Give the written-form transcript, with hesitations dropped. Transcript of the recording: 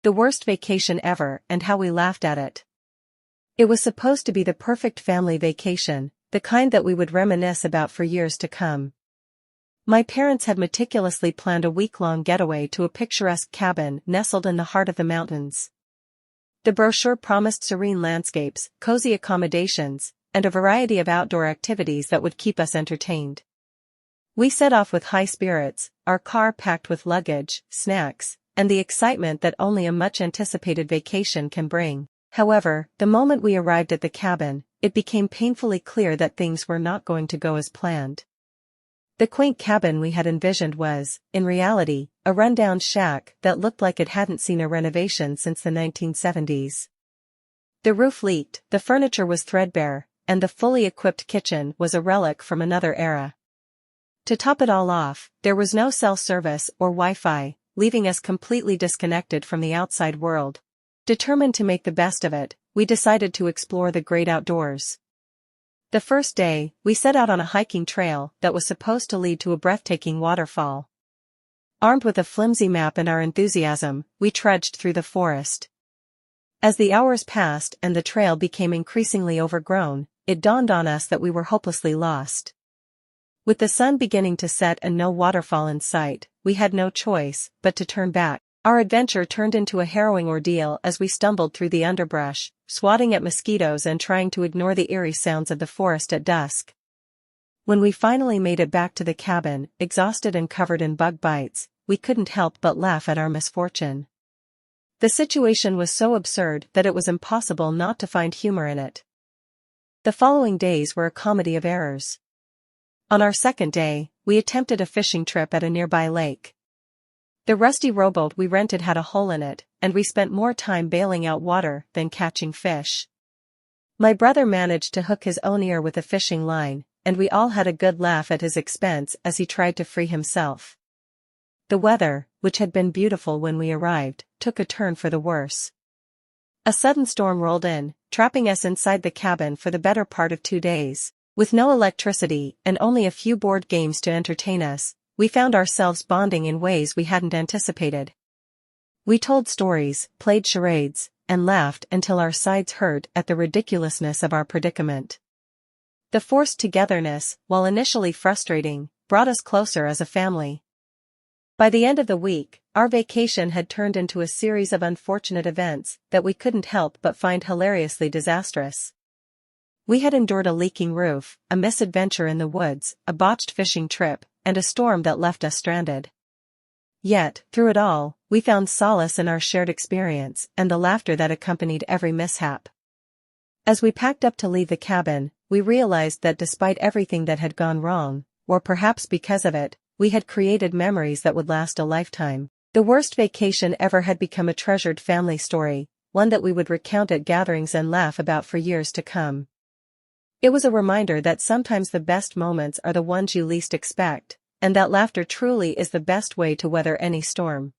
The worst vacation ever and how we laughed at it. It was supposed to be the perfect family vacation, the kind that we would reminisce about for years to come. My parents had meticulously planned a week-long getaway to a picturesque cabin nestled in the heart of the mountains. The brochure promised serene landscapes, cozy accommodations, and a variety of outdoor activities that would keep us entertained. We set off with high spirits, our car packed with luggage, snacks, and the excitement that only a much-anticipated vacation can bring. However, the moment we arrived at the cabin, it became painfully clear that things were not going to go as planned. The quaint cabin we had envisioned was, in reality, a rundown shack that looked like it hadn't seen a renovation since the 1970s. The roof leaked, the furniture was threadbare, and the fully equipped kitchen was a relic from another era. To top it all off, there was no cell service or Wi-Fi, leaving us completely disconnected from the outside world. Determined to make the best of it, we decided to explore the great outdoors. The first day, we set out on a hiking trail that was supposed to lead to a breathtaking waterfall. Armed with a flimsy map and our enthusiasm, we trudged through the forest. As the hours passed and the trail became increasingly overgrown, it dawned on us that we were hopelessly lost. With the sun beginning to set and no waterfall in sight, we had no choice but to turn back. Our adventure turned into a harrowing ordeal as we stumbled through the underbrush, swatting at mosquitoes and trying to ignore the eerie sounds of the forest at dusk. When we finally made it back to the cabin, exhausted and covered in bug bites, we couldn't help but laugh at our misfortune. The situation was so absurd that it was impossible not to find humor in it. The following days were a comedy of errors. On our second day, we attempted a fishing trip at a nearby lake. The rusty rowboat we rented had a hole in it, and we spent more time bailing out water than catching fish. My brother managed to hook his own ear with a fishing line, and we all had a good laugh at his expense as he tried to free himself. The weather, which had been beautiful when we arrived, took a turn for the worse. A sudden storm rolled in, trapping us inside the cabin for the better part of 2 days. With no electricity and only a few board games to entertain us, we found ourselves bonding in ways we hadn't anticipated. We told stories, played charades, and laughed until our sides hurt at the ridiculousness of our predicament. The forced togetherness, while initially frustrating, brought us closer as a family. By the end of the week, our vacation had turned into a series of unfortunate events that we couldn't help but find hilariously disastrous. We had endured a leaking roof, a misadventure in the woods, a botched fishing trip, and a storm that left us stranded. Yet, through it all, we found solace in our shared experience and the laughter that accompanied every mishap. As we packed up to leave the cabin, we realized that despite everything that had gone wrong, or perhaps because of it, we had created memories that would last a lifetime. The worst vacation ever had become a treasured family story, one that we would recount at gatherings and laugh about for years to come. It was a reminder that sometimes the best moments are the ones you least expect, and that laughter truly is the best way to weather any storm.